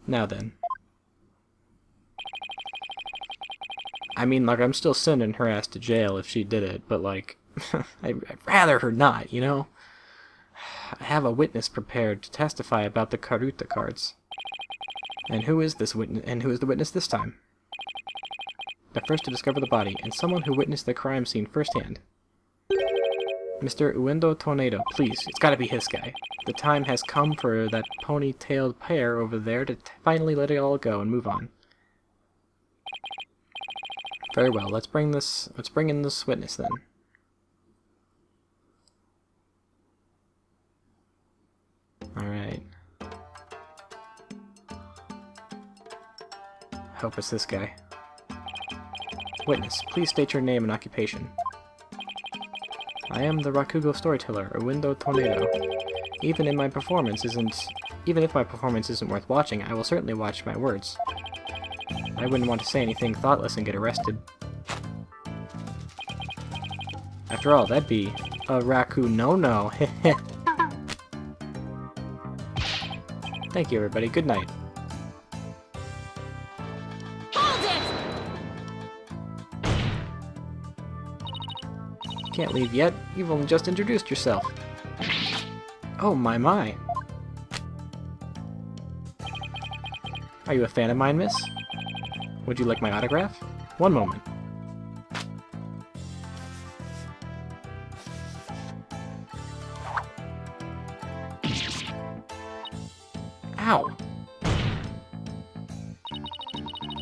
Now then. I mean, like, I'm still sending her ass to jail if she did it, but, like, I'd rather her not, you know? I have a witness prepared to testify about the Karuta cards. And who is this witness? And who is the witness this time? The first to discover the body, and someone who witnessed the crime scene firsthand. Mr. Uendo Tornado, please, it's gotta be his guy. The time has come for that pony-tailed pair over there to finally let it all go and move on. Very well, let's bring in this witness then. Alright. Hope it's this guy. Witness, please state your name and occupation. I am the Rakugo storyteller, Uendo Tornado. Even if my performance isn't worth watching, I will certainly watch my words. I wouldn't want to say anything thoughtless and get arrested. After all, that'd be a Raku no-no. Thank you, everybody. Good night. Can't leave yet. You've only just introduced yourself. Oh, my. Are you a fan of mine, miss? Would you like my autograph? One moment. Ow!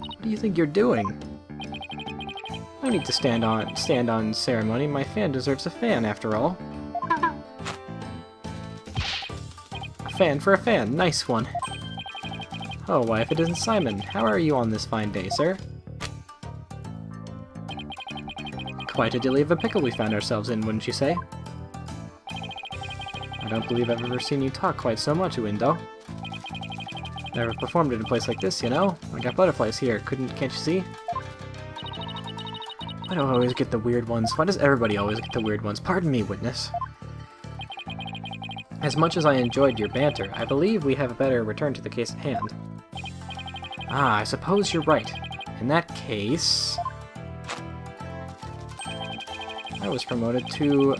What do you think you're doing? No need to stand on ceremony. My fan deserves a fan, after all. A fan for a fan. Nice one. Oh, why if it isn't Simon? How are you on this fine day, sir? Quite a dilly of a pickle we found ourselves in, wouldn't you say? I don't believe I've ever seen you talk quite so much, Uendo. Never performed in a place like this, you know? I got butterflies here, can't you see? Why do I always get the weird ones? Why does everybody always get the weird ones? Pardon me, witness. As much as I enjoyed your banter, I believe we have better return to the case at hand. Ah, I suppose you're right. In that case... I was promoted to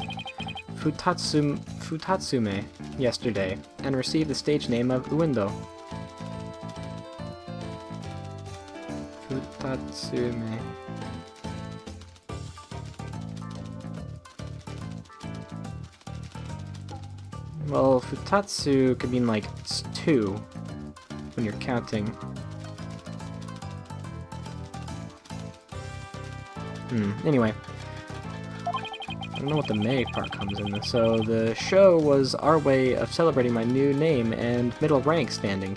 Futatsume yesterday, and received the stage name of Uendo. Futatsume... Well, Futatsu could mean like it's 2 when you're counting. Anyway. I don't know what the May part comes in this. So the show was our way of celebrating my new name and middle rank standing.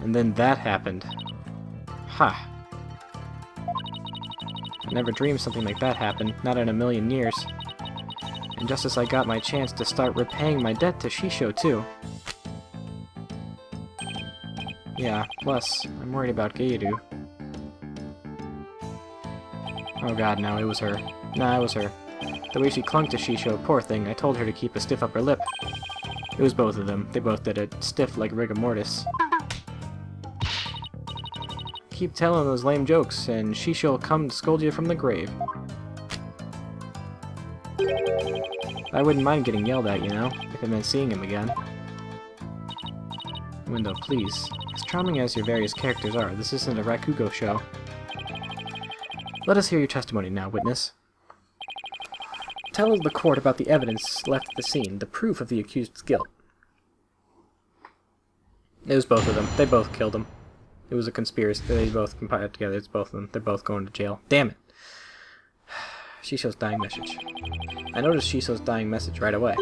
And then that happened. Ha! I never dreamed something like that happened, not in a million years. And just as I got my chance to start repaying my debt to Shisho, too. Yeah, plus, I'm worried about Geiru. Oh god, no, it was her. Nah, it was her. The way she clung to Shisho, poor thing, I told her to keep a stiff upper lip. It was both of them. They both did it, stiff like rigor mortis. Keep telling those lame jokes, and Shisho'll come to scold you from the grave. I wouldn't mind getting yelled at, you know, if it meant seeing him again. Uendo, please. As charming as your various characters are, this isn't a Rakugo show. Let us hear your testimony now, witness. Tell the court about the evidence left at the scene, the proof of the accused's guilt. It was both of them. They both killed him. It was a conspiracy. They both compiled together. It's both of them. They're both going to jail. Damn it. Shisho's dying message. I noticed Shisho's dying message right away.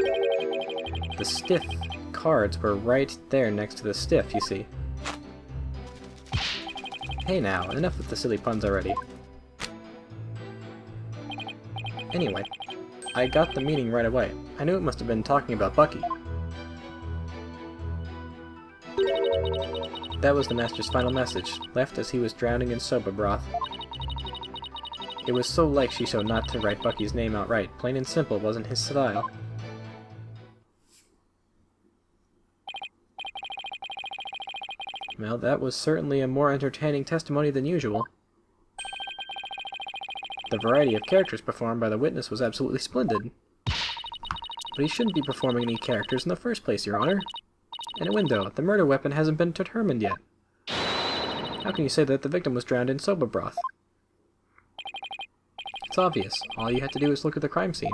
The stiff cards were right there next to the stiff, you see. Hey now, enough with the silly puns already. Anyway, I got the meaning right away. I knew it must have been talking about Bucky. That was the Master's final message, left as he was drowning in soba broth. It was so like Shisho not to write Bucky's name outright. Plain and simple wasn't his style. Well, that was certainly a more entertaining testimony than usual. The variety of characters performed by the witness was absolutely splendid. But he shouldn't be performing any characters in the first place, Your Honor. And a window. The murder weapon hasn't been determined yet. How can you say that the victim was drowned in soba broth? It's obvious. All you had to do is look at the crime scene.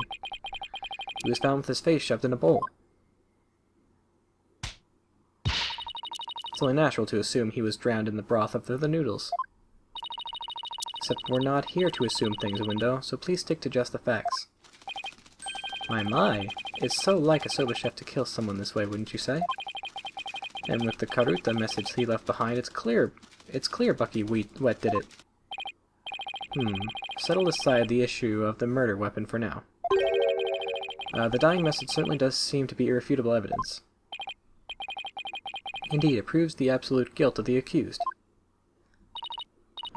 He was found with his face shoved in a bowl. It's only natural to assume he was drowned in the broth of the noodles. Except we're not here to assume things, Window, so please stick to just the facts. My, it's so like a soba chef to kill someone this way, wouldn't you say? And with the Karuta message he left behind, it's clear Bucky Wet did it. Settle aside the issue of the murder weapon for now. The dying message certainly does seem to be irrefutable evidence. Indeed, it proves the absolute guilt of the accused.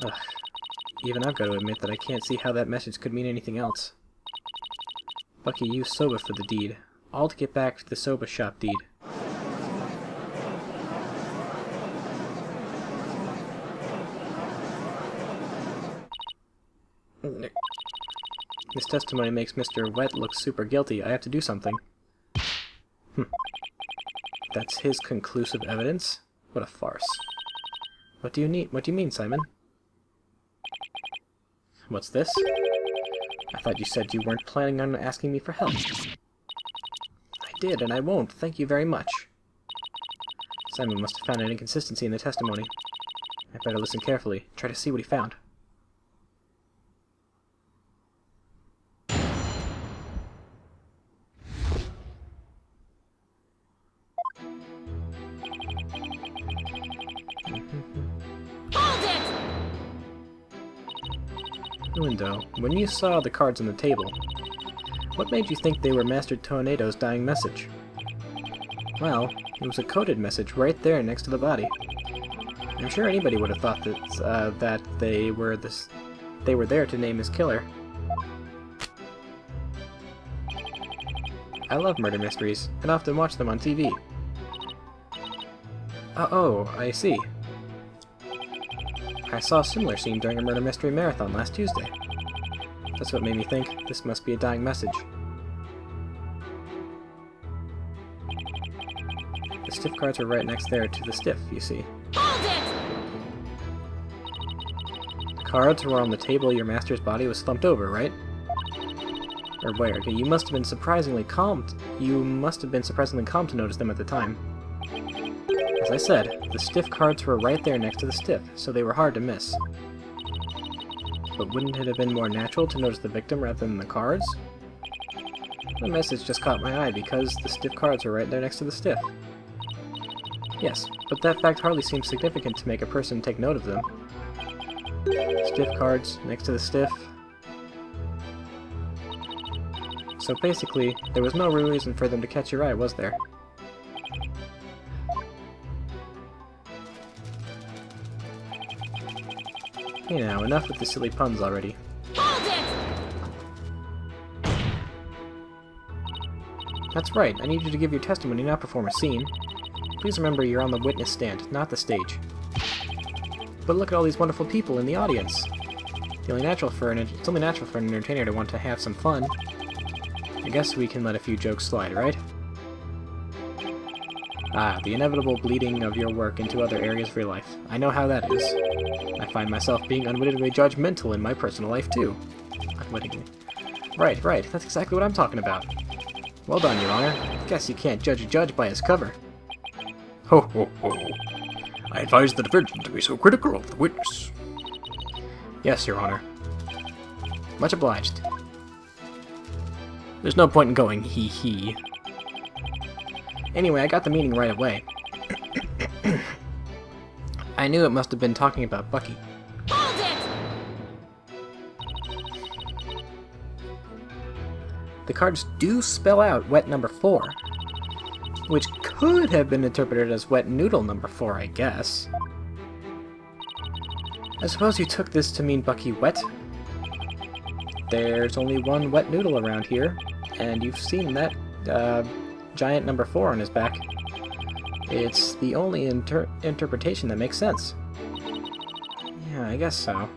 Ugh. Even I've got to admit that I can't see how that message could mean anything else. Bucky used soba for the deed, all to get back to the soba shop deed. This testimony makes Mr. Wet look super guilty. I have to do something. That's his conclusive evidence? What a farce. What do you mean, Simon? What's this? I thought you said you weren't planning on asking me for help. I did, and I won't. Thank you very much. Simon must have found an inconsistency in the testimony. I better listen carefully. Try to see what he found. Window, when you saw the cards on the table, what made you think they were Master Tornado's dying message? Well, it was a coded message right there next to the body. I'm sure anybody would have thought that they were there to name his killer. I love murder mysteries, and often watch them on TV. Oh, I see. I saw a similar scene during a murder mystery marathon last Tuesday. That's what made me think this must be a dying message. The stiff cards were right next there to the stiff, you see. Hold it! The cards were on the table your master's body was slumped over, right? Or where? You must have been surprisingly calm. You must have been surprisingly calm to notice them at the time. As I said, the stiff cards were right there next to the stiff, so they were hard to miss. But wouldn't it have been more natural to notice the victim rather than the cards? The message just caught my eye because the stiff cards were right there next to the stiff. Yes, but that fact hardly seems significant to make a person take note of them. Stiff cards next to the stiff. So basically, there was no real reason for them to catch your eye, was there? Hey now, enough with the silly puns already. Hold it! That's right, I need you to give your testimony, not perform a scene. Please remember you're on the witness stand, not the stage. But look at all these wonderful people in the audience. It's only natural for an entertainer to want to have some fun. I guess we can let a few jokes slide, right? Ah, the inevitable bleeding of your work into other areas of your life. I know how that is. I find myself being unwittingly judgmental in my personal life, too. Unwittingly. Right, that's exactly what I'm talking about. Well done, Your Honor. Guess you can't judge a judge by his cover. Ho ho ho. I advise the defendant to be so critical of the witness. Yes, Your Honor. Much obliged. There's no point in going hee. Anyway, I got the meaning right away. I knew it must have been talking about Bucky. Hold it! The cards do spell out wet number 4, which could have been interpreted as wet noodle number 4, I guess. I suppose you took this to mean Bucky Wet. There's only one wet noodle around here, and you've seen that giant number 4 on his back. It's the only interpretation that makes sense. Yeah, I guess so.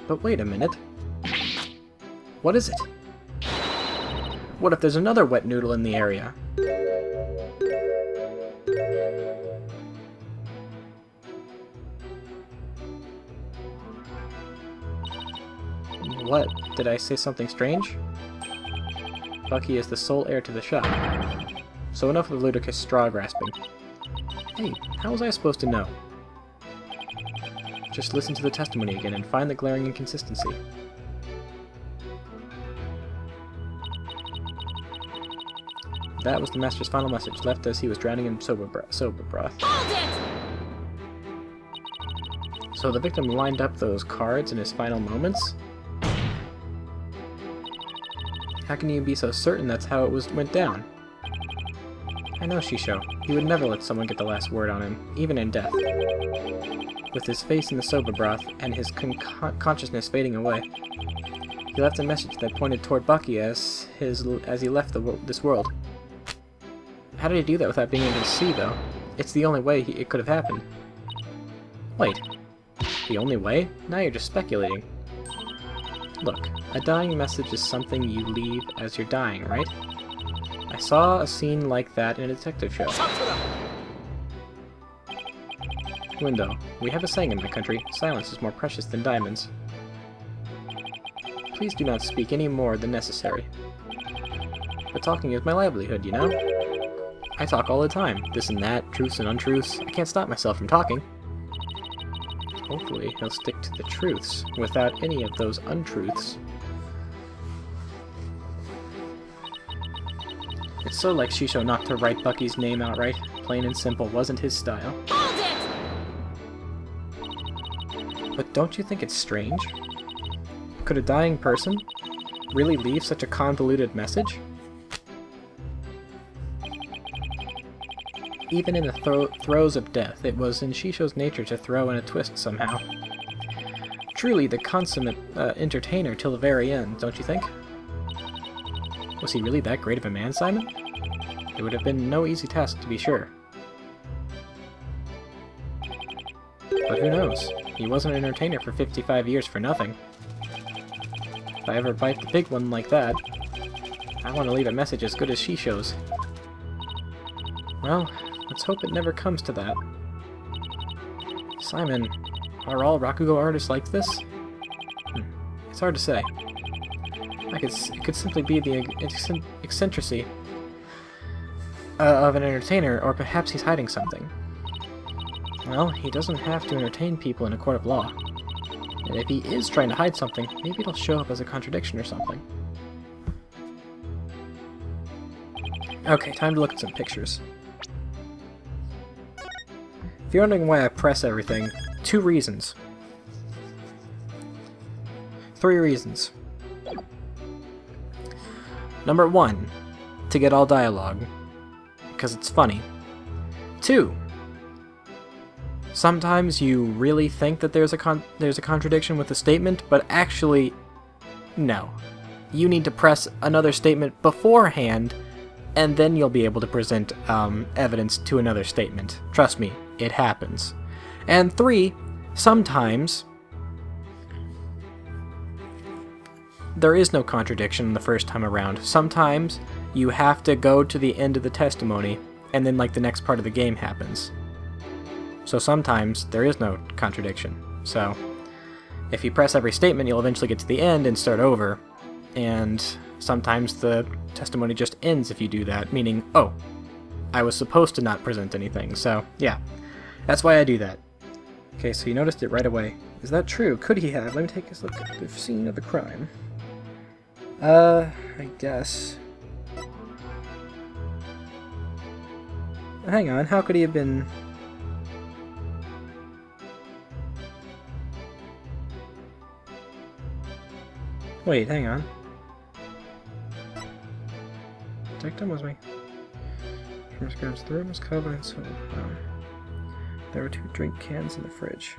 But wait a minute. What is it? What if there's another wet noodle in the area? What? Did I say something strange? Bucky is the sole heir to the shop. So enough of the ludicrous straw grasping. Hey, how was I supposed to know? Just listen to the testimony again and find the glaring inconsistency. That was the Master's final message, left as he was drowning in soba broth. Hold it! So the victim lined up those cards in his final moments? How can you be so certain that's how it went down? I know Shisho. He would never let someone get the last word on him, even in death. With his face in the soba broth and his consciousness fading away, he left a message that pointed toward Bucky as he left this world. How did he do that without being able to see, though? It's the only way it could have happened. Wait. The only way? Now you're just speculating. Look, a dying message is something you leave as you're dying, right? I saw a scene like that in a detective show. Window. We have a saying in my country, silence is more precious than diamonds. Please do not speak any more than necessary. But talking is my livelihood, you know? I talk all the time, this and that, truths and untruths. I can't stop myself from talking. Hopefully he'll stick to the truths, without any of those untruths. It's so like Shisho not to write Bucky's name outright. Plain and simple wasn't his style. Hold it! But don't you think it's strange? Could a dying person really leave such a convoluted message? Even in the throes of death, it was in Shisho's nature to throw in a twist somehow. Truly the consummate entertainer till the very end, don't you think? Was he really that great of a man, Simon? It would have been no easy task, to be sure. But who knows? He wasn't an entertainer for 55 years for nothing. If I ever bite the big one like that, I want to leave a message as good as Shisho's. Well, let's hope it never comes to that. Simon, are all Rakugo artists like this? It's hard to say. It could simply be the eccentricity of an entertainer, or perhaps he's hiding something. Well, he doesn't have to entertain people in a court of law. And if he is trying to hide something, maybe it'll show up as a contradiction or something. Okay, time to look at some pictures. If you're wondering why I press everything, 2 reasons. 3 reasons. Number 1, to get all dialogue, because it's funny. 2, sometimes you really think that there's a contradiction with the statement, but actually, no. You need to press another statement beforehand, and then you'll be able to present evidence to another statement. Trust me, it happens. And 3, sometimes there is no contradiction the first time around. Sometimes you have to go to the end of the testimony, and then like the next part of the game happens. So sometimes there is no contradiction. So if you press every statement, you'll eventually get to the end and start over. And sometimes the testimony just ends if you do that, meaning, oh, I was supposed to not present anything. So yeah, that's why I do that. Okay, so you noticed it right away. Is that true? Could he have? Let me take a look at the scene of the crime. I guess. Hang on, how could he have been... Wait, hang on. Victim was me. First grabs the room was covered in soap. There were 2 drink cans in the fridge.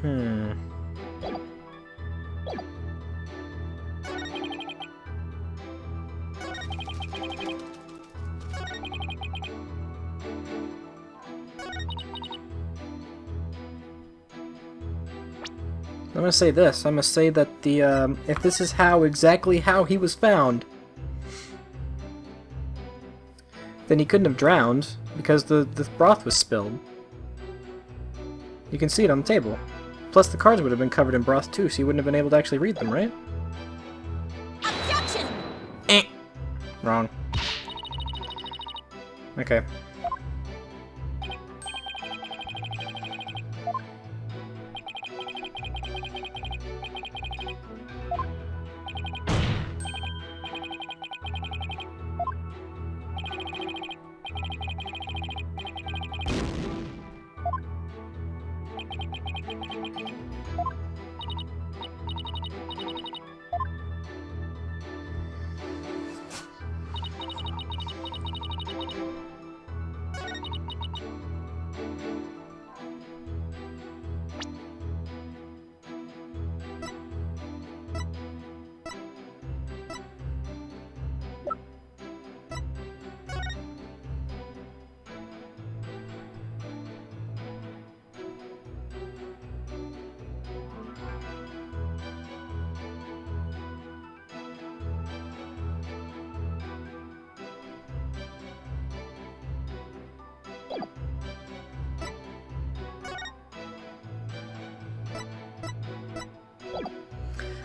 Hmm. I'm gonna say this. I'm gonna say that the, if this is exactly how he was found, then he couldn't have drowned, because the broth was spilled. You can see it on the table. Plus the cards would have been covered in broth too, so you wouldn't have been able to actually read them, right? Objection! Wrong. Okay.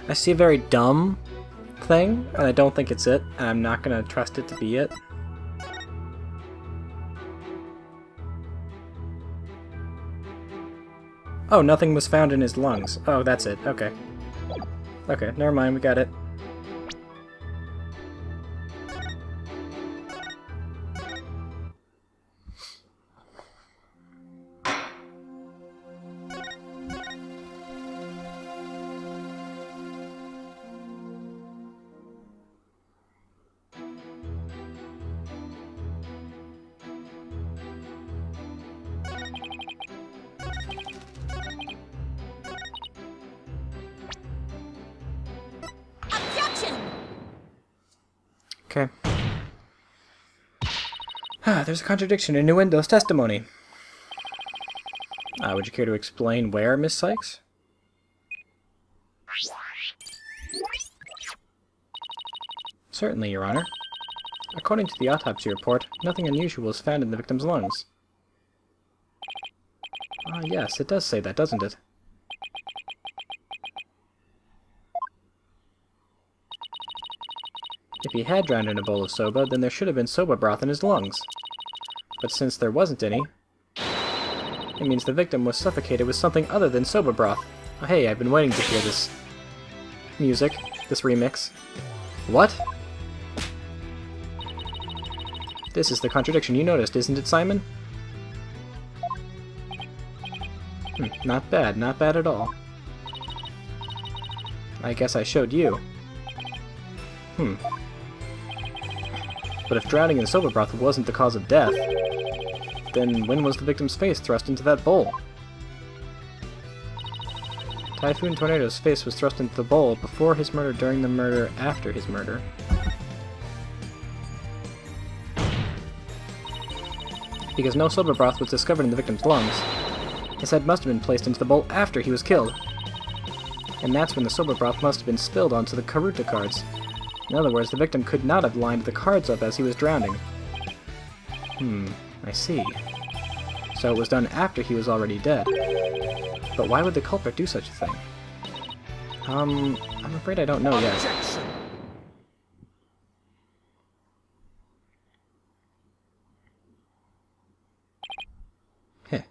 I see a very dumb thing, and I don't think it's it, and I'm not gonna trust it to be it. Oh, nothing was found in his lungs. Oh, that's it. Okay. Okay, never mind, we got it. Objection! Okay. There's a contradiction in Innuendo's testimony. Would you care to explain where, Miss Sykes? Certainly, Your Honor. According to the autopsy report, nothing unusual was found in the victim's lungs. Ah, yes, it does say that, doesn't it? If he had drowned in a bowl of soba, then there should have been soba broth in his lungs. But since there wasn't any, it means the victim was suffocated with something other than soba broth. Oh, hey, I've been waiting to hear this music, this remix. What? This is the contradiction you noticed, isn't it, Simon? Not bad, not bad at all. I guess I showed you. But if drowning in soba broth wasn't the cause of death, then when was the victim's face thrust into that bowl? Typhoon Tornado's face was thrust into the bowl before his murder, during the murder, after his murder. Because no soba broth was discovered in the victim's lungs, his head must have been placed into the bowl after he was killed. And that's when the soba broth must have been spilled onto the Karuta cards. In other words, the victim could not have lined the cards up as he was drowning. I see. So it was done after he was already dead. But why would the culprit do such a thing? I'm afraid I don't know yet. Objection! Heh.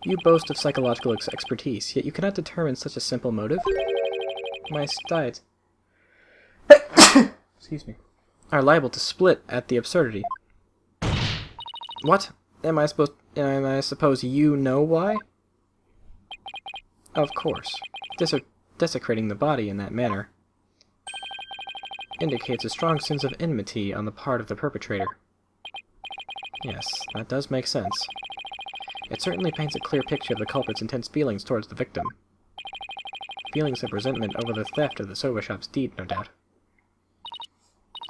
You boast of psychological expertise, yet you cannot determine such a simple motive? My diet excuse me, are liable to split at the absurdity. What? Am I suppose you know why? Of course. Desecrating the body in that manner indicates a strong sense of enmity on the part of the perpetrator. Yes, that does make sense. It certainly paints a clear picture of the culprit's intense feelings towards the victim. Feelings of resentment over the theft of the soba shop's deed, no doubt.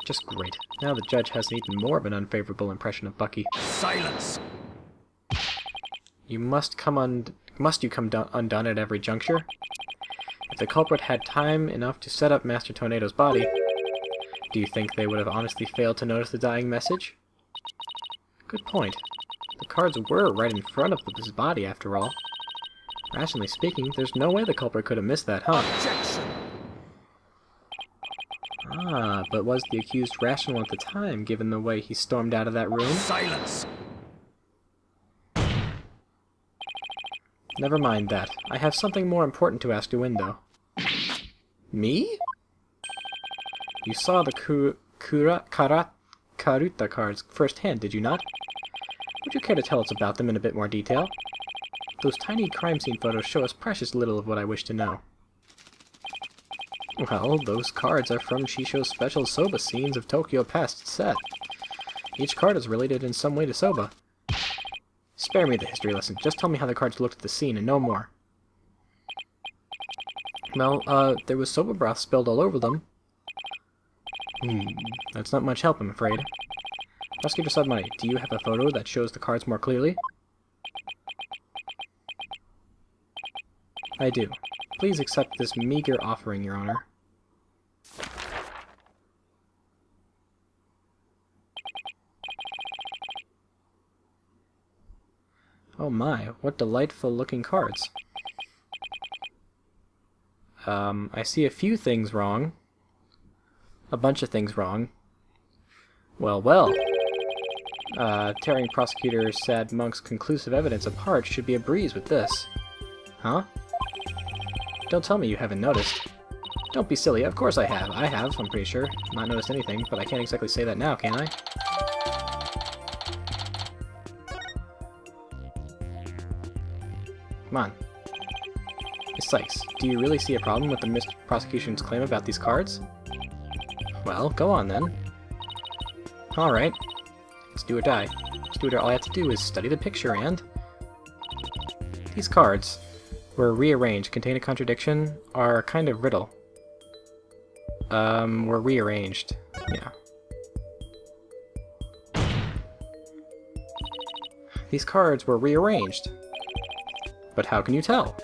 Just great. Now the judge has even more of an unfavorable impression of Bucky. Silence! Must you come undone at every juncture? If the culprit had time enough to set up Master Tornado's body, do you think they would have honestly failed to notice the dying message? Good point. The cards were right in front of his body, after all. Rationally speaking, there's no way the culprit could have missed that, huh? Objection! Ah, but was the accused rational at the time, given the way he stormed out of that room? Silence! Never mind that. I have something more important to ask you in, though. Me? You saw the Karuta cards firsthand, did you not? Would you care to tell us about them in a bit more detail? Those tiny crime scene photos show us precious little of what I wish to know. Well, those cards are from Shisho's special soba scenes of Tokyo Past set. Each card is related in some way to soba. Spare me the history lesson. Just tell me how the cards looked at the scene and no more. Well, there was soba broth spilled all over them. That's not much help, I'm afraid. Prosecutor Sudmoney, do you have a photo that shows the cards more clearly? I do. Please accept this meager offering, Your Honor. Oh my, what delightful-looking cards. I see a few things wrong. A bunch of things wrong. Well, well. Tearing Prosecutor Sad Monk's conclusive evidence apart should be a breeze with this. Huh? Don't tell me you haven't noticed. Don't be silly, of course I have. I have, I'm pretty sure. Not noticed anything, but I can't exactly say that now, can I? Come on. Miss Sykes, do you really see a problem with the prosecution's claim about these cards? Well, go on then. Alright. Let's do or die. Let's do it. All I have to do is study the picture and... These cards were rearranged, contain a contradiction, are a kind of riddle. Were rearranged. Yeah. These cards were rearranged. But how can you tell?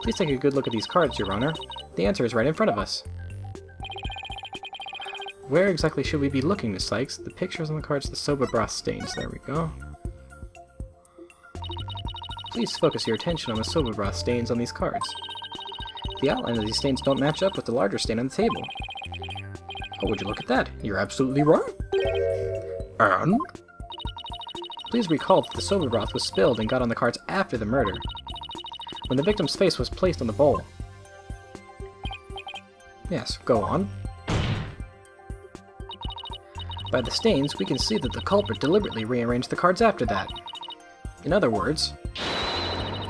Please take a good look at these cards, Your Honor. The answer is right in front of us. Where exactly should we be looking, Miss Sykes? The pictures on the cards, the soba broth stains. There we go. Please focus your attention on the soba broth stains on these cards. The outline of these stains don't match up with the larger stain on the table. Oh, would you look at that? You're absolutely wrong. And? Please recall that the soba broth was spilled and got on the cards after the murder, when the victim's face was placed on the bowl. Yes, go on. By the stains, we can see that the culprit deliberately rearranged the cards after that. In other words,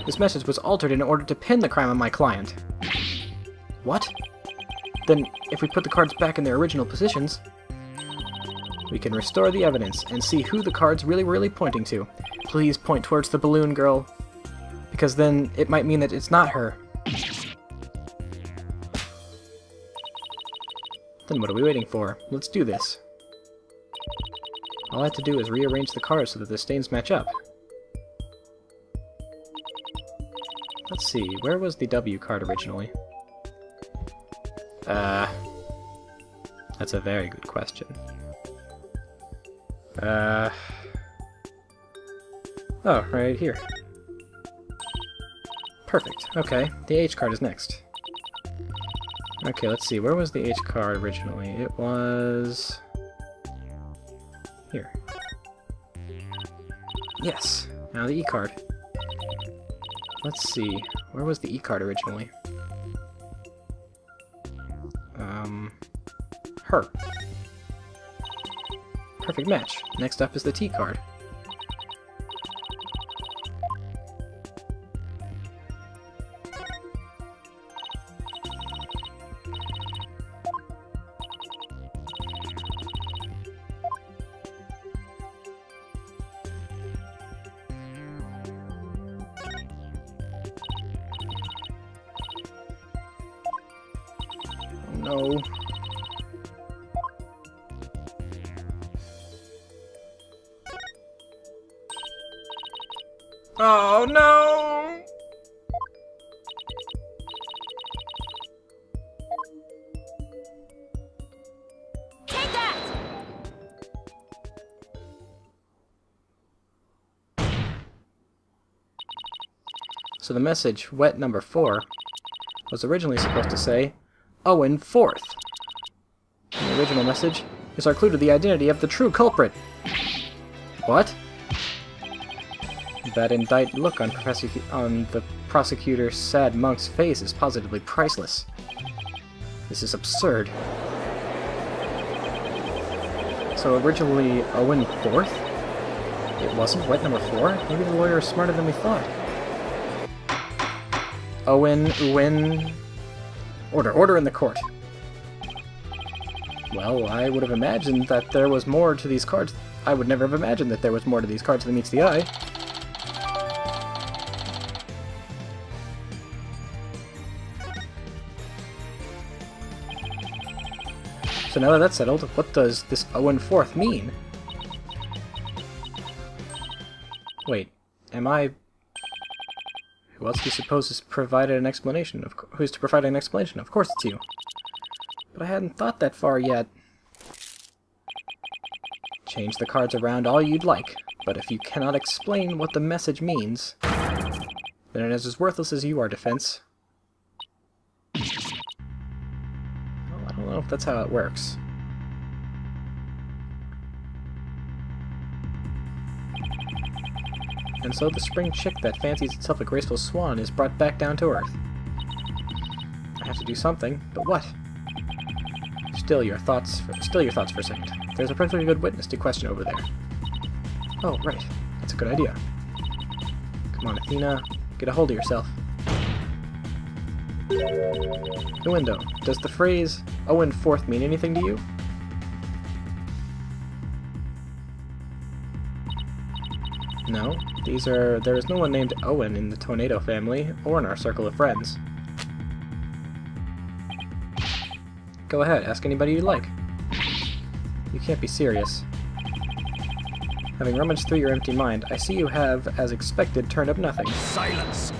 this message was altered in order to pin the crime on my client. What? Then, if we put the cards back in their original positions, we can restore the evidence and see who the card's really pointing to. Please point towards the balloon girl, because then it might mean that it's not her. Then what are we waiting for? Let's do this. All I have to do is rearrange the cards so that the stains match up. Let's see, where was the W card originally? That's a very good question. Oh, right here. Perfect. Okay, the H card is next. Okay, let's see, where was the H card originally? It was... here. Yes, now the E card. Let's see, where was the E card originally? Her. Perfect match. Next up is the T card. no. Oh no! Take that! So the message, wet number 4, was originally supposed to say, Owen 4th. And the original message is our clue to the identity of the true culprit. What? That indicted look on the prosecutor's sad monk's face is positively priceless. This is absurd. So originally Owen 4th? It wasn't wet number 4? Maybe the lawyer is smarter than we thought. Owen. Order in the court. Well, I would have imagined that there was more to these cards. I would never have imagined that there was more to these cards than meets the eye. So now that that's settled, what does this Owen 4th mean? Wait, am I... Who else do you suppose has provided an explanation? Who's to provide an explanation? Of course it's you. But I hadn't thought that far yet. Change the cards around all you'd like, but if you cannot explain what the message means, then it is as worthless as you are, defense. Well, I don't know if that's how it works. And so the spring chick that fancies itself a graceful swan is brought back down to earth. I have to do something, but what? Still your thoughts for a second. There's a perfectly good witness to question over there. Oh, right. That's a good idea. Come on, Athena. Get a hold of yourself. The window. Does the phrase Owen 4th mean anything to you? No. There is no one named Owen in the Tornado family, or in our circle of friends. Go ahead, ask anybody you like. You can't be serious. Having rummaged through your empty mind, I see you have, as expected, turned up nothing. Silence!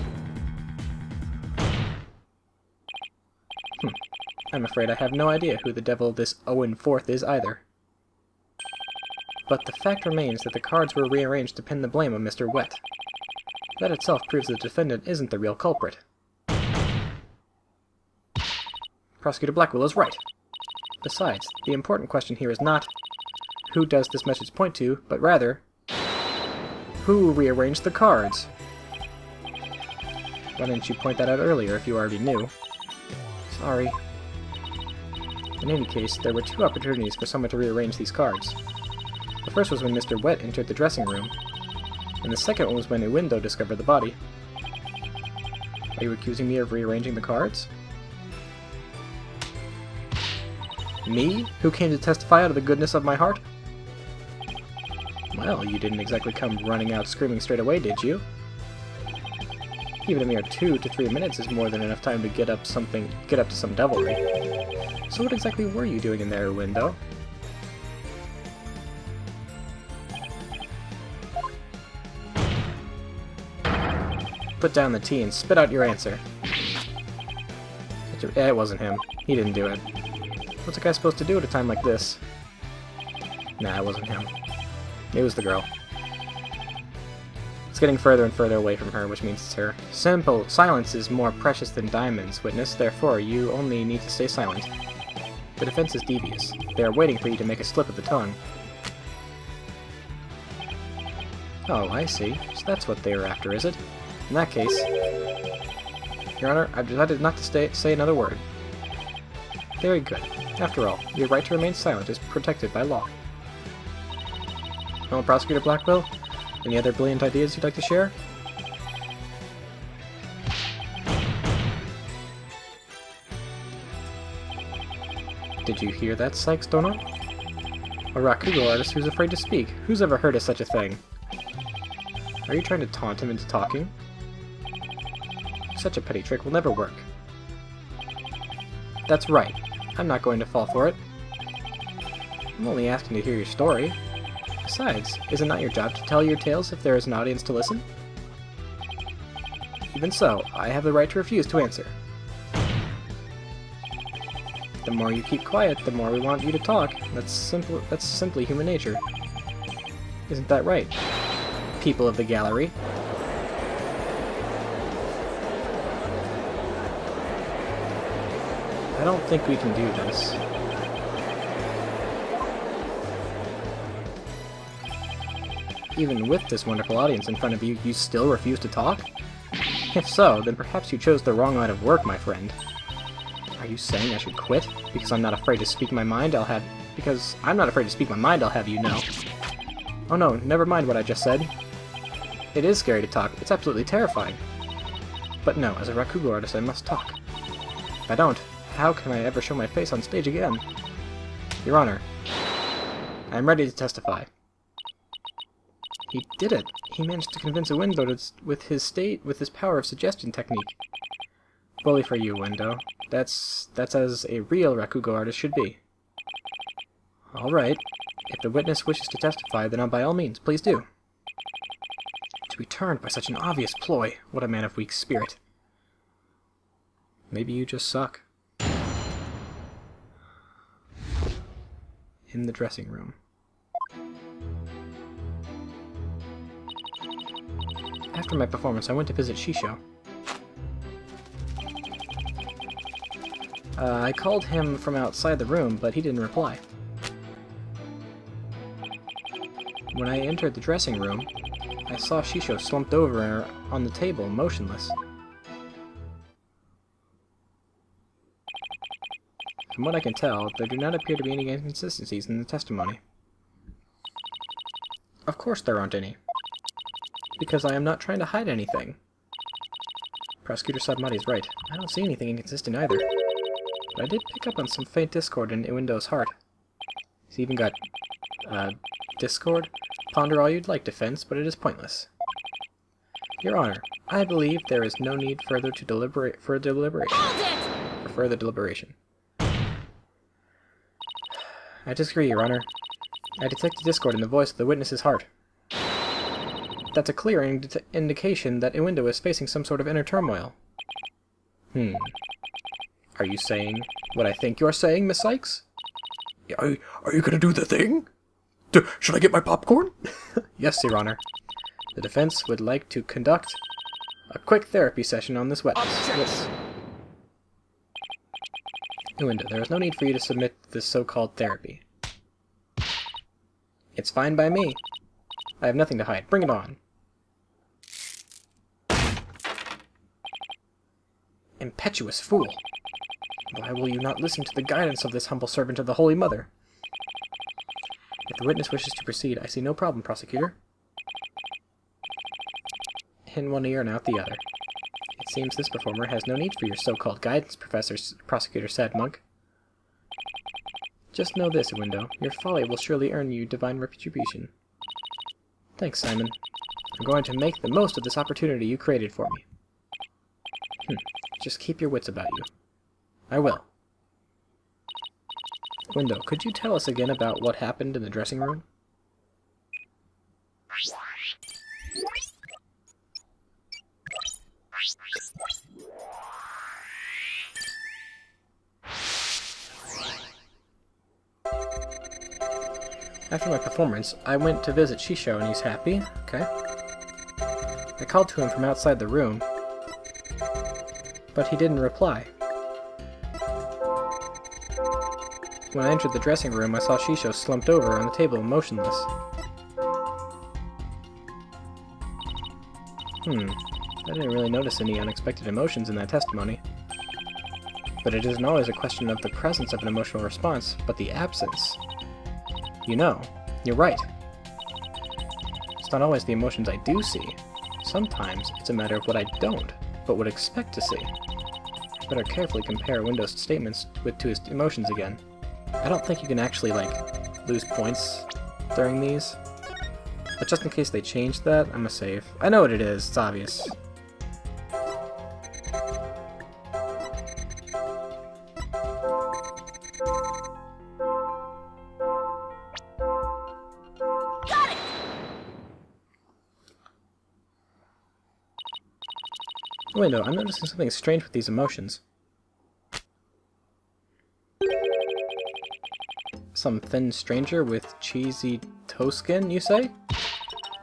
I'm afraid I have no idea who the devil this Owen 4th is either. But the fact remains that the cards were rearranged to pin the blame on Mr. Wet. That itself proves the defendant isn't the real culprit. Prosecutor Blackwell is right. Besides, the important question here is not who does this message point to, but rather, who rearranged the cards? Why didn't you point that out earlier if you already knew? Sorry. In any case, there were 2 opportunities for someone to rearrange these cards. The first was when Mr. Wet entered the dressing room, and the second one was when a window discovered the body. Are you accusing me of rearranging the cards? Me, who came to testify out of the goodness of my heart? Well, you didn't exactly come running out screaming straight away, did you? Even a mere 2 to 3 minutes is more than enough time to get up to some devilry. So what exactly were you doing in there, window? Put down the tea and spit out your answer. It wasn't him. He didn't do it. What's a guy supposed to do at a time like this? Nah, it wasn't him. It was the girl. It's getting further and further away from her, which means it's her. Simple silence is more precious than diamonds, witness. Therefore, you only need to stay silent. The defense is devious. They are waiting for you to make a slip of the tongue. Oh, I see. So that's what they were after, is it? In that case, Your Honor, I've decided not to say another word. Very good. After all, your right to remain silent is protected by law. Well, Prosecutor Blackwell, any other brilliant ideas you'd like to share? Did you hear that, Sykes Dono? A Rakugo artist who's afraid to speak. Who's ever heard of such a thing? Are you trying to taunt him into talking? Such a petty trick will never work. That's right. I'm not going to fall for it. I'm only asking to hear your story. Besides, is it not your job to tell your tales if there is an audience to listen? Even so, I have the right to refuse to answer. The more you keep quiet, the more we want you to talk. That's simply human nature. Isn't that right, people of the gallery? I don't think we can do this. Even with this wonderful audience in front of you, you still refuse to talk? If so, then perhaps you chose the wrong line of work, my friend. Are you saying I should quit? Because I'm not afraid to speak my mind, I'll have you know. Oh no, never mind what I just said. It is scary to talk. It's absolutely terrifying. But no, as a Rakugo artist, I must talk. If I don't, how can I ever show my face on stage again? Your Honor, I am ready to testify. He did it. He managed to convince a window with his power of suggestion technique. Bully for you, Window. That's as a real Rakugo artist should be. Alright. If the witness wishes to testify, then by all means, please do. To be turned by such an obvious ploy. What a man of weak spirit. Maybe you just suck. In the dressing room. After my performance, I went to visit Shisho. I called him from outside the room, but he didn't reply. When I entered the dressing room, I saw Shisho slumped over on the table, motionless. From what I can tell, there do not appear to be any inconsistencies in the testimony. Of course there aren't any. Because I am not trying to hide anything. Prosecutor Satomati is right. I don't see anything inconsistent either. But I did pick up on some faint discord in Iwindo's heart. He's even got, discord? Ponder all you'd like, defense, but it is pointless. Your Honor, I believe there is no need further deliberation. I disagree, Your Honor. I detect a discord in the voice of the witness's heart. That's a clear indication that Iwindo is facing some sort of inner turmoil. Are you saying what I think you're saying, Miss Sykes? Are you gonna do the thing? Should I get my popcorn? Yes, Your Honor. The defense would like to conduct a quick therapy session on this witness. Yes. Iwindo, there is no need for you to submit to this so-called therapy. It's fine by me. I have nothing to hide. Bring it on. Impetuous fool! Why will you not listen to the guidance of this humble servant of the Holy Mother? If the witness wishes to proceed, I see no problem, prosecutor. In one ear and out the other. It seems this performer has no need for your so-called guidance, prosecutor said, monk. Just know this, Iwindo. Your folly will surely earn you divine retribution. Thanks, Simon. I'm going to make the most of this opportunity you created for me. Just keep your wits about you. I will. Window, could you tell us again about what happened in the dressing room? After my performance, I went to visit Shisho and he's happy. Okay. I called to him from outside the room, but he didn't reply. When I entered the dressing room, I saw Shisho slumped over on the table, motionless. I didn't really notice any unexpected emotions in that testimony. But it isn't always a question of the presence of an emotional response, but the absence. You know, you're right. It's not always the emotions I do see. Sometimes it's a matter of what I don't, but would expect to see. I better carefully compare Window's statements to his emotions again. I don't think you can actually, lose points during these. But just in case they change that, I'm gonna save. I know what it is, it's obvious. Window, I'm noticing something strange with these emotions. Some thin stranger with cheesy toe skin, you say?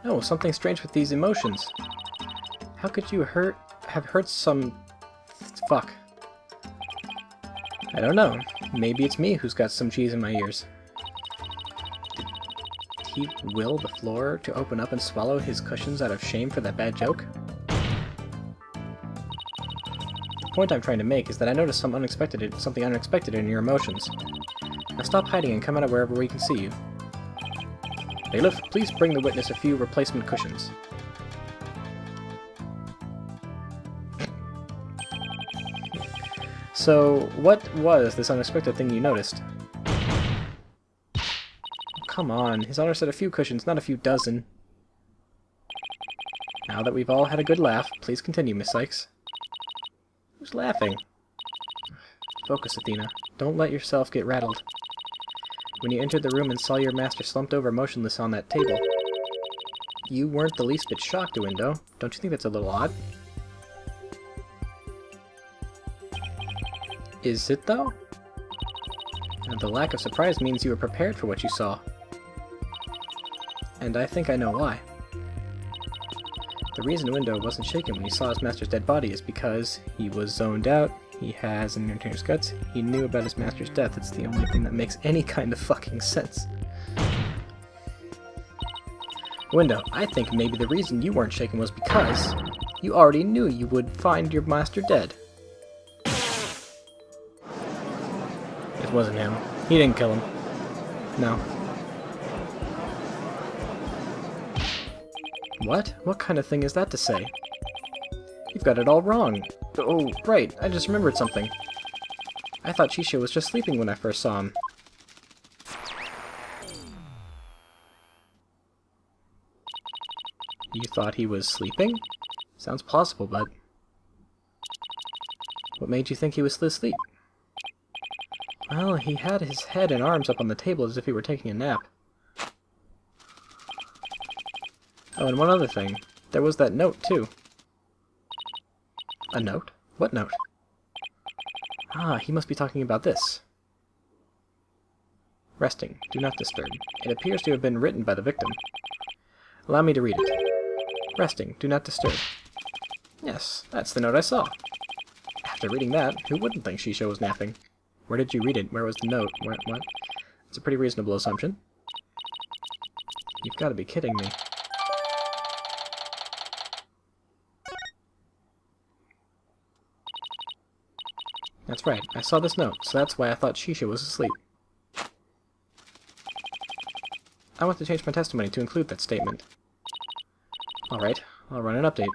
No, something strange with these emotions. How could you have hurt some... Fuck. I don't know. Maybe it's me who's got some cheese in my ears. Did he will the floor to open up and swallow his cushions out of shame for that bad joke? The point I'm trying to make is that I noticed something unexpected in your emotions. Now stop hiding and come out of wherever we can see you. Bailiff, please bring the witness a few replacement cushions. So, what was this unexpected thing you noticed? Oh, come on, His Honor said a few cushions, not a few dozen. Now that we've all had a good laugh, please continue, Miss Sykes. Who's laughing? Focus, Athena. Don't let yourself get rattled. When you entered the room and saw your master slumped over motionless on that table, you weren't the least bit shocked, Window. Don't you think that's a little odd? Is it, though? The lack of surprise means you were prepared for what you saw. And I think I know why. The reason Window wasn't shaken when he saw his master's dead body is because he was zoned out, he has an entertainer's guts, he knew about his master's death. It's the only thing that makes any kind of fucking sense. Window, I think maybe the reason you weren't shaken was because you already knew you would find your master dead. It wasn't him. He didn't kill him. No. What? What kind of thing is that to say? You've got it all wrong. Oh, right. I just remembered something. I thought Chisho was just sleeping when I first saw him. You thought he was sleeping? Sounds plausible, but... What made you think he was asleep? Well, he had his head and arms up on the table as if he were taking a nap. Oh, and one other thing. There was that note, too. A note? What note? Ah, he must be talking about this. Resting. Do not disturb. It appears to have been written by the victim. Allow me to read it. Resting. Do not disturb. Yes, that's the note I saw. After reading that, who wouldn't think Shisho was napping? Where did you read it? Where was the note? What? It's a pretty reasonable assumption. You've got to be kidding me. That's right, I saw this note, so that's why I thought Shisho was asleep. I want to change my testimony to include that statement. Alright, I'll run an update.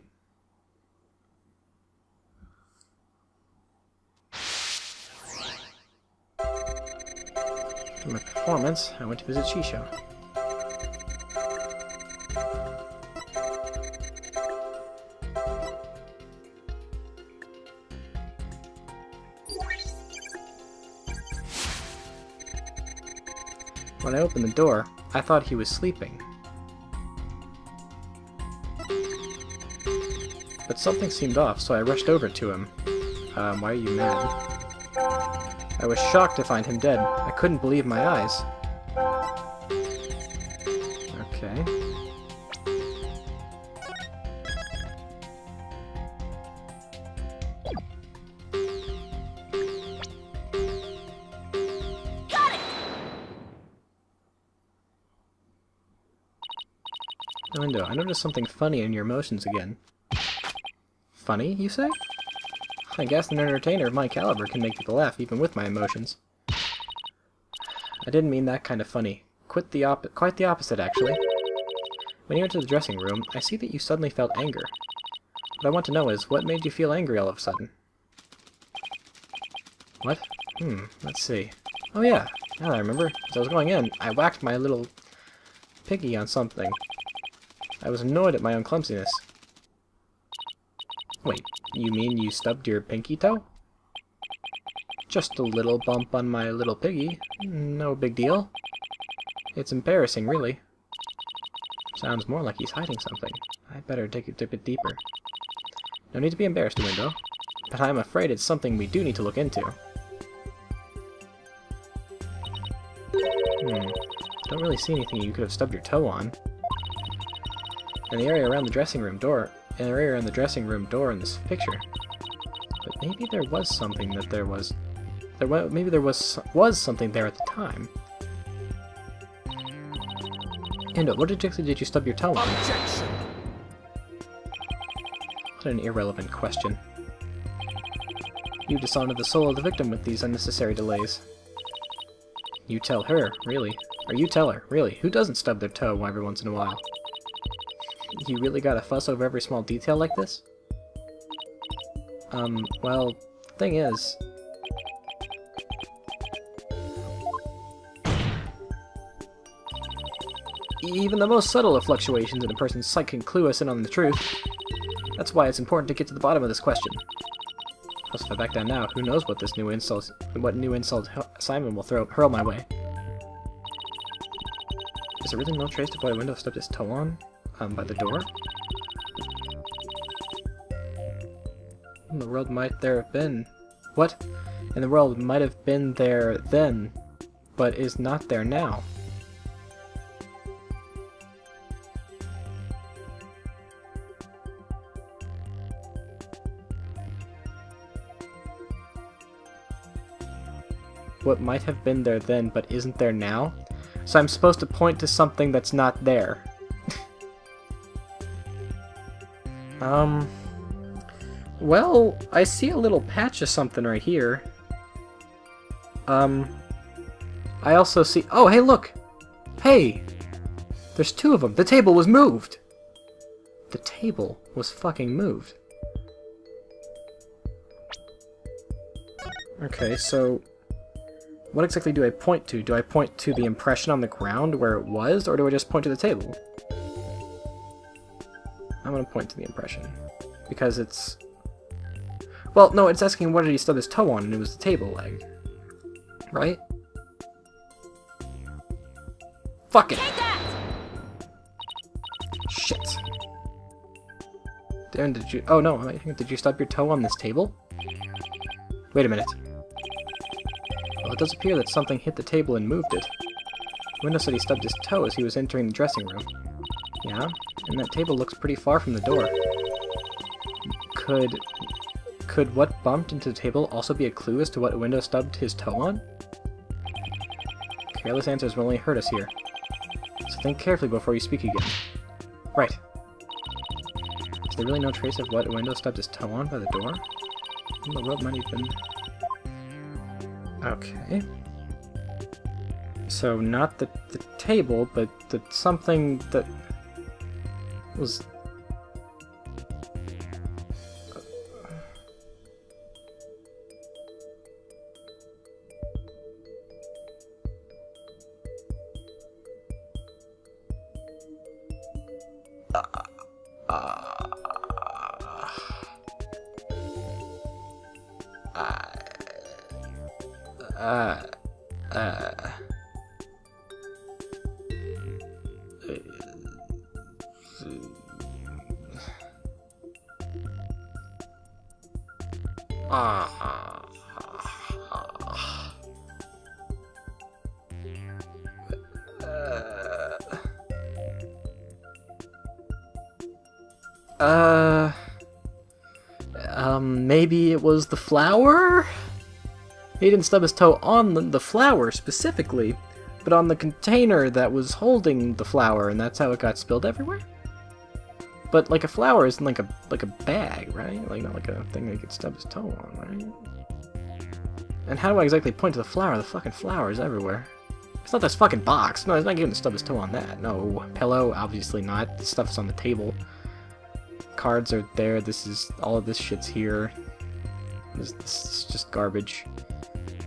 For my performance, I went to visit Shisho. When I opened the door, I thought he was sleeping. But something seemed off, so I rushed over to him. Why are you mad? I was shocked to find him dead. I couldn't believe my eyes. Okay. Window, I noticed something funny in your emotions again. Funny, you say? I guess an entertainer of my caliber can make people laugh even with my emotions. I didn't mean that kind of funny. Quite the opposite, actually. When you entered the dressing room, I see that you suddenly felt anger. What I want to know is, what made you feel angry all of a sudden? What? Let's see. Oh yeah, now I remember. As I was going in, I whacked my little piggy on something. I was annoyed at my own clumsiness. Wait, you mean you stubbed your pinky toe? Just a little bump on my little piggy. No big deal. It's embarrassing, really. Sounds more like he's hiding something. I'd better dig a bit deeper. No need to be embarrassed, Window. But I'm afraid it's something we do need to look into. Don't really see anything you could have stubbed your toe on. And the area around the dressing room door, in this picture. But maybe there was something that maybe there was something there at the time. Endo, what exactly did you stub your toe on? Objection! What an irrelevant question. You dishonor the soul of the victim with these unnecessary delays. You tell her, really. Or you tell her, really. Who doesn't stub their toe every once in a while? You really gotta fuss over every small detail like this? Well, thing is... even the most subtle of fluctuations in a person's sight can clue us in on the truth. That's why it's important to get to the bottom of this question. Plus, if I back down now, who knows what new insult Simon will hurl my way. Is there really no trace of what Window stubbed his toe on? By the door? In the world might there have been... What? In the world might have been there then, but is not there now. What might have been there then, but isn't there now? So I'm supposed to point to something that's not there. Well, I see a little patch of something right here. I also see... Oh, hey, look! Hey! There's two of them. The table was moved! The table was fucking moved. Okay, so... what exactly do I point to? Do I point to the impression on the ground where it was, or do I just point to the table? I'm gonna point to the impression. Because it's... well, no, it's asking what did he stub his toe on, and it was the table leg. Right? Fuck it! Shit. Darren, did you... oh no, did you stub your toe on this table? Wait a minute. Well, it does appear that something hit the table and moved it. Window said he stubbed his toe as he was entering the dressing room. Yeah, and that table looks pretty far from the door. Could what bumped into the table also be a clue as to what Window stubbed his toe on? Careless answers will only hurt us here. So think carefully before you speak again. Right. Is there really no trace of what Window stubbed his toe on by the door? The world might even... okay. So not the table, but something that was... maybe it was the flour? He didn't stub his toe on the flour specifically, but on the container that was holding the flour, and that's how it got spilled everywhere? But, like, a flour isn't like a bag, right? Like, not like a thing that you could stub his toe on, right? And how do I exactly point to the flour? The fucking flour is everywhere. It's not this fucking box. No, he's not going to stub his toe on that. No. Pillow? Obviously not. The stuff's on the table. Cards are there. All of this shit's here. This is just garbage.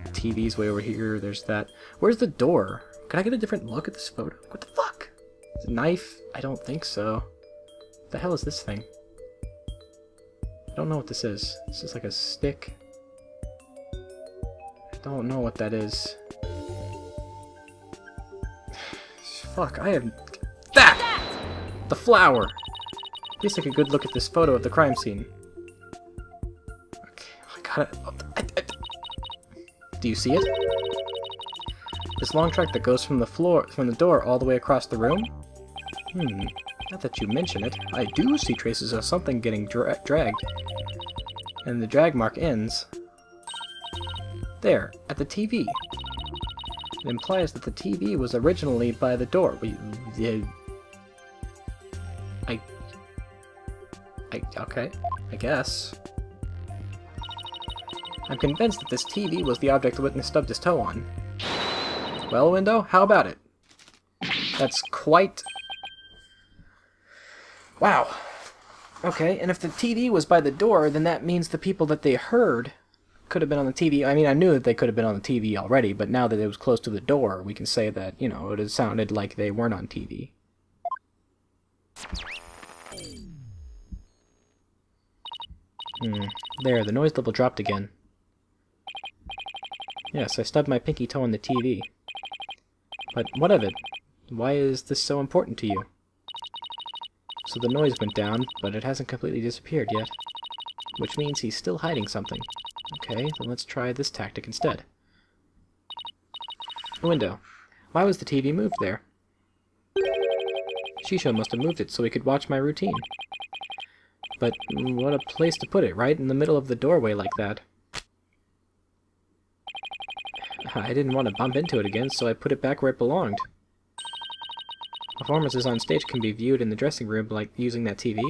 TV's way over here. There's that. Where's the door? Can I get a different look at this photo? What the fuck? Is it a knife? I don't think so. What the hell is this thing? I don't know what this is. This is like a stick. I don't know what that is. Fuck, I have... that! The flower! At least take a good look at this photo of the crime scene. Do you see it? This long track that goes from the door all the way across the room? Now that you mention it, I do see traces of something getting dragged. And the drag mark ends there, at the TV. It implies that the TV was originally by the door. Okay, I guess. I'm convinced that this TV was the object the witness stubbed his toe on. Well, Window, how about it? That's quite... Wow. Okay, and if the TV was by the door, then that means the people that they heard could have been on the TV. I mean, I knew that they could have been on the TV already, but now that it was close to the door, we can say that, you know, it sounded like they weren't on TV. There, the noise level dropped again. Yes, I stubbed my pinky toe on the TV. But what of it? Why is this so important to you? So the noise went down, but it hasn't completely disappeared yet. Which means he's still hiding something. Okay, then let's try this tactic instead. Window. Why was the TV moved there? Shisho must have moved it so he could watch my routine. But what a place to put it, right in the middle of the doorway like that. I didn't want to bump into it again, so I put it back where it belonged. Performances on stage can be viewed in the dressing room like using that TV.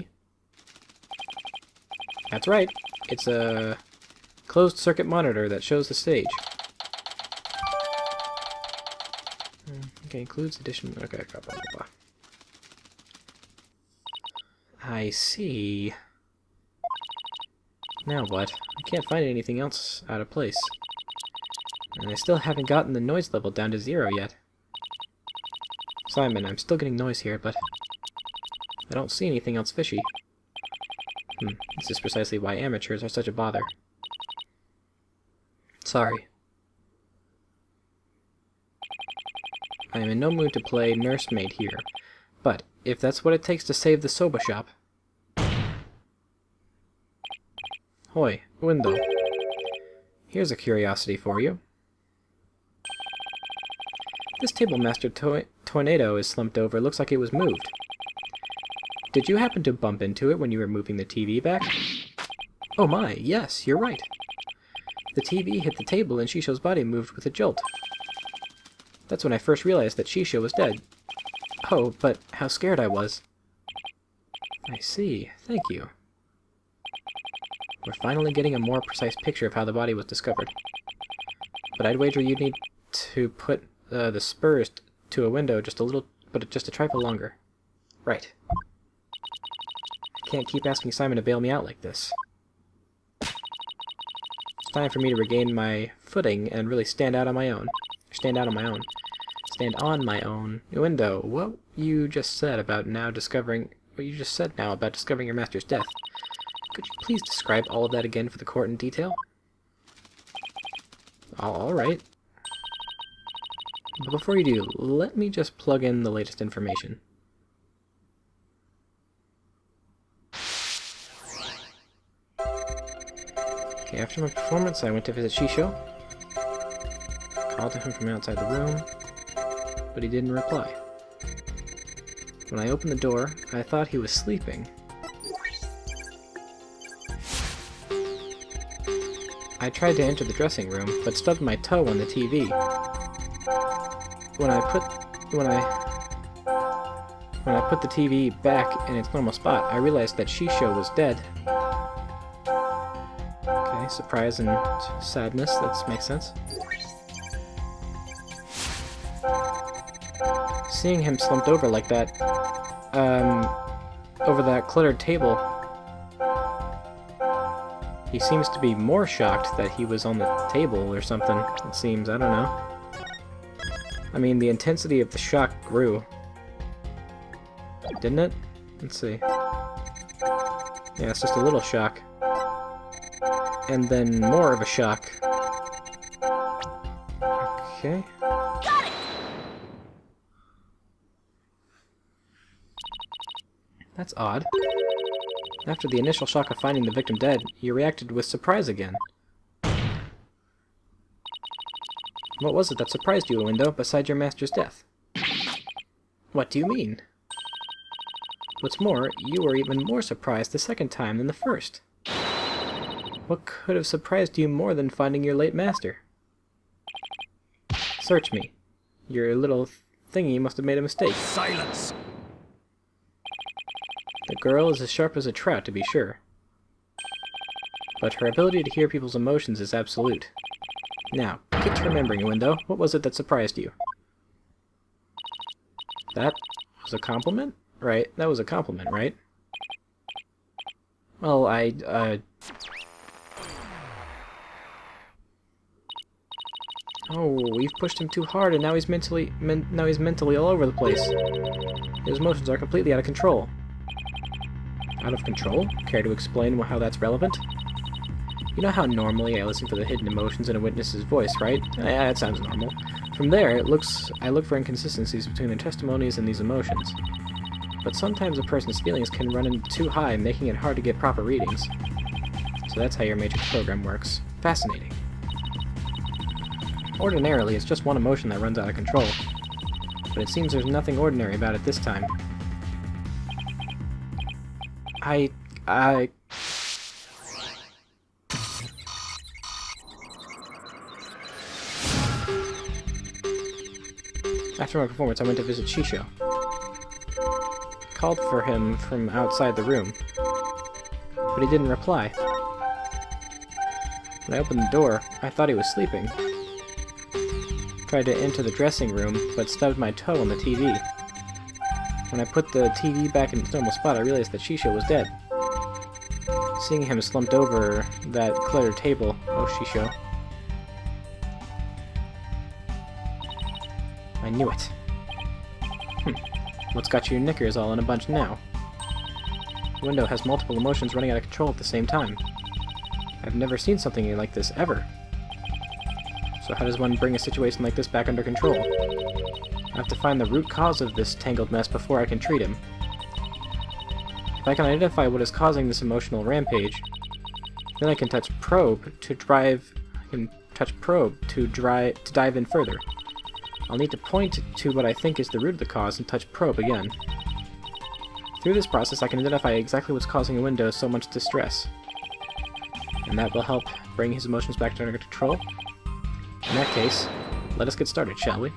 That's right. It's a closed-circuit monitor that shows the stage. Okay, includes addition... Okay, blah, blah, blah. I see. Now what? I can't find anything else out of place. And I still haven't gotten the noise level down to 0 yet. Simon, I'm still getting noise here, but I don't see anything else fishy. This is precisely why amateurs are such a bother. Sorry. I am in no mood to play nursemaid here, but if that's what it takes to save the soba shop... Hoi, Window. Here's a curiosity for you. This Table Master tornado is slumped over. Looks like it was moved. Did you happen to bump into it when you were moving the TV back? Oh my, yes, you're right. The TV hit the table and Shisho's body moved with a jolt. That's when I first realized that Shisho was dead. Oh, but how scared I was. I see. Thank you. We're finally getting a more precise picture of how the body was discovered. But I'd wager you'd need to put the spurs to a window just a trifle longer. Right. I can't keep asking Simon to bail me out like this. It's time for me to regain my footing and really stand on my own. Stand on my own. Window, what you just said now discovering your master's death. Could you please describe all of that again for the court in detail? All right. But before you do, let me just plug in the latest information. Okay, after my performance, I went to visit Shisho. Called to him from outside the room, but he didn't reply. When I opened the door, I thought he was sleeping. I tried to enter the dressing room, but stubbed my toe on the TV. When I put the TV back in its normal spot, I realized that Shisho was dead. Okay, surprise and sadness, that makes sense. Seeing him slumped over like that, over that cluttered table, he seems to be more shocked that he was on the table or something, it seems, I don't know. I mean, the intensity of the shock grew. Didn't it? Let's see. Yeah, it's just a little shock. And then more of a shock. Okay. Got it! That's odd. After the initial shock of finding the victim dead, you reacted with surprise again. What was it that surprised you, Window, besides your master's death? What do you mean? What's more, you were even more surprised the second time than the first. What could have surprised you more than finding your late master? Search me. Your little thingy must have made a mistake. Silence! The girl is as sharp as a trout, to be sure. But her ability to hear people's emotions is absolute. Now, get to remembering, Window. What was it that surprised you? That was a compliment? Right, that was a compliment, right? Well, Oh, we've pushed him too hard, and now he's mentally all over the place. His emotions are completely out of control. Out of control? Care to explain how that's relevant? You know how normally I listen for the hidden emotions in a witness's voice, right? Yeah, that sounds normal. From there, I look for inconsistencies between their testimonies and these emotions. But sometimes a person's feelings can run in too high, making it hard to get proper readings. So that's how your Matrix program works. Fascinating. Ordinarily, it's just one emotion that runs out of control. But it seems there's nothing ordinary about it this time. After my performance, I went to visit Shisho. Called for him from outside the room, but he didn't reply. When I opened the door, I thought he was sleeping. Tried to enter the dressing room, but stubbed my toe on the TV. When I put the TV back in its normal spot, I realized that Shisho was dead. Seeing him slumped over that cluttered table, oh Shisho. I knew it. What's got your knickers all in a bunch now? Window has multiple emotions running out of control at the same time. I've never seen something like this, ever. So how does one bring a situation like this back under control? I have to find the root cause of this tangled mess before I can treat him. If I can identify what is causing this emotional rampage, then I can touch probe to dive in further. I'll need to point to what I think is the root of the cause and touch probe again. Through this process, I can identify exactly what's causing a Window so much distress. And that will help bring his emotions back under control. In that case, let us get started, shall we?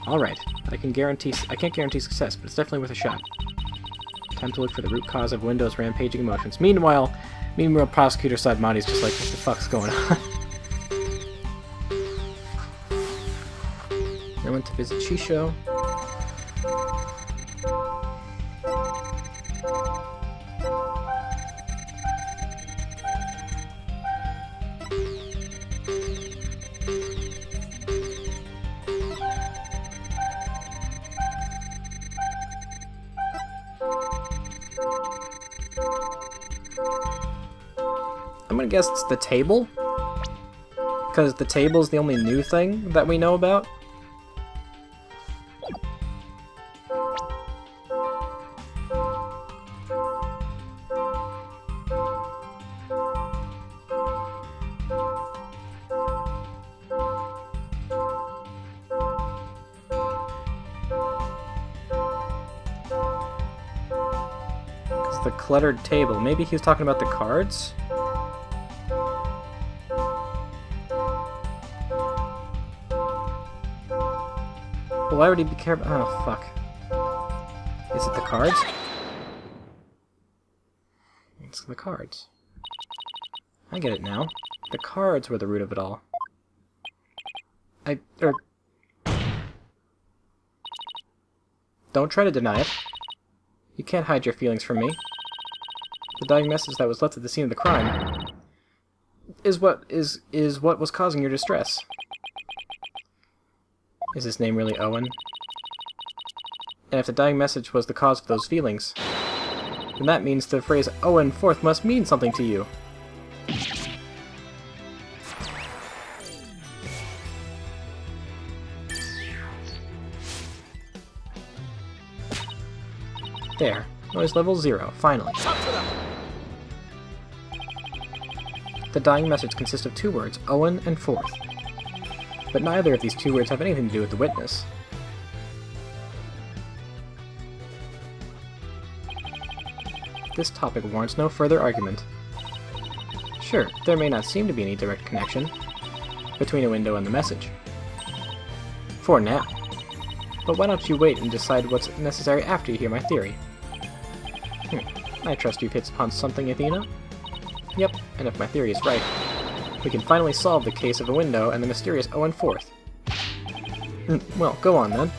Alright, I can't guarantee success, but it's definitely worth a shot. Time to look for the root cause of Window's rampaging emotions. Meanwhile, Prosecutor Sadmati's just like, what the fuck's going on? I went to visit Shisho. I'm gonna guess it's the table? Because the table's the only new thing that we know about. The cluttered table. Maybe he was talking about the cards? Well, why would he be careful? Oh, fuck. Is it the cards? It's the cards. I get it now. The cards were the root of it all. Don't try to deny it. You can't hide your feelings from me. The dying message that was left at the scene of the crime is what was causing your distress. Is his name really Owen? And if the dying message was the cause of those feelings, then that means the phrase Owen Forth must mean something to you. There. Noise level 0, finally. The dying message consists of 2 words, Owen and Forth. But neither of these two words have anything to do with the witness. This topic warrants no further argument. Sure, there may not seem to be any direct connection between a window and the message. For now. But why don't you wait and decide what's necessary after you hear my theory? I trust you've hit upon something, Athena? Yep, and if my theory is right, we can finally solve the case of a window and the mysterious Owen Forth. Well, go on then.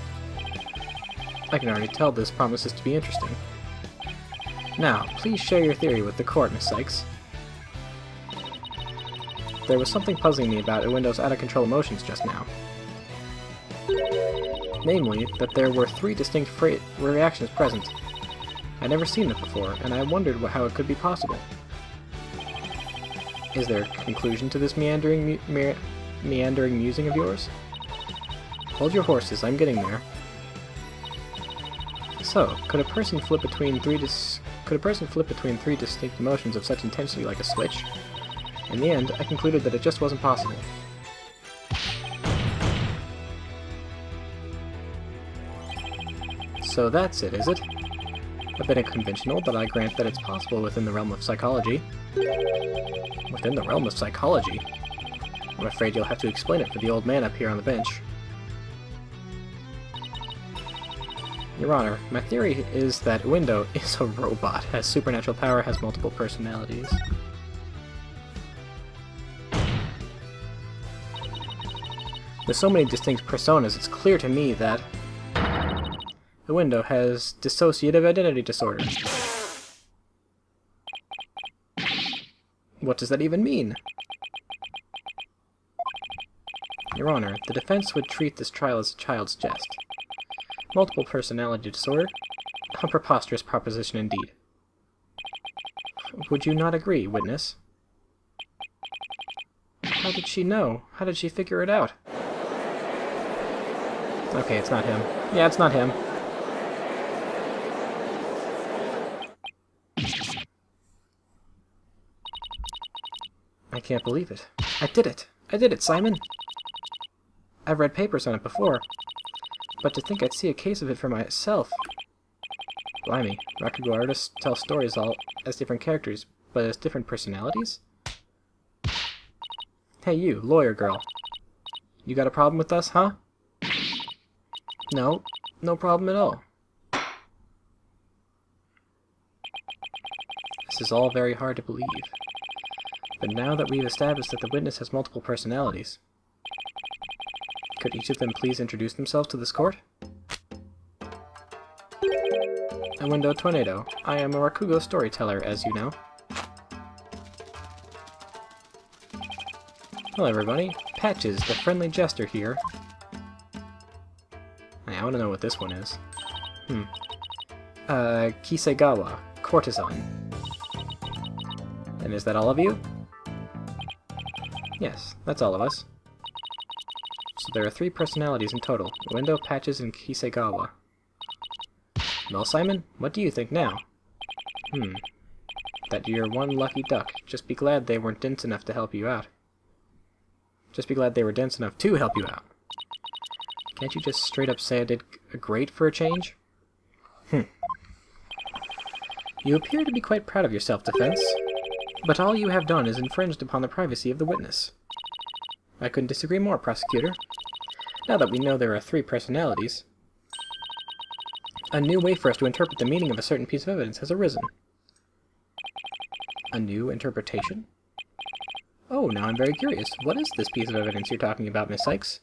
I can already tell this promises to be interesting. Now, please share your theory with the court, Miss Sykes. There was something puzzling me about a window's out-of-control emotions just now. Namely, that there were 3 distinct reactions present. I'd never seen it before, and I wondered how it could be possible. Is there a conclusion to this meandering musing of yours? Hold your horses, I'm getting there. So, could a person flip between 3 distinct emotions of such intensity like a switch? In the end, I concluded that it just wasn't possible. So that's it, is it? A bit unconventional, but I grant that it's possible within the realm of psychology. Within the realm of psychology? I'm afraid you'll have to explain it for the old man up here on the bench. Your Honor, my theory is that Window is a robot, has supernatural power, has multiple personalities. With so many distinct personas, it's clear to me that the Window has dissociative identity disorder. What does that even mean? Your Honor, the defense would treat this trial as a child's jest. Multiple personality disorder? A preposterous proposition indeed. Would you not agree, witness? How did she know? How did she figure it out? Okay, it's not him. Yeah, it's not him. I can't believe it. I did it! I did it, Simon! I've read papers on it before, but to think I'd see a case of it for myself. Blimey, Rakugo artists tell stories all as different characters, but as different personalities? Hey you, lawyer girl. You got a problem with us, huh? No, no problem at all. This is all very hard to believe. But now that we've established that the witness has multiple personalities, could each of them please introduce themselves to this court? A Window Tornado. I am a Rakugo storyteller, as you know. Hello everybody. Patches, the friendly jester here. I want to know what this one is. Kisegawa, courtesan. And is that all of you? Yes, that's all of us. So there are 3 personalities in total, Window, Patches, and Kisegawa. Well, Simon, what do you think now? That you're one lucky duck. Just be glad they weren't dense enough to help you out. Just be glad they were dense enough to help you out. Can't you just straight up say I did great for a change? You appear to be quite proud of your self-defense, but all you have done is infringed upon the privacy of the witness. I couldn't disagree more, prosecutor. Now that we know there are 3 personalities, a new way for us to interpret the meaning of a certain piece of evidence has arisen. A new interpretation? Oh, now I'm very curious. What is this piece of evidence you're talking about, Miss Sykes?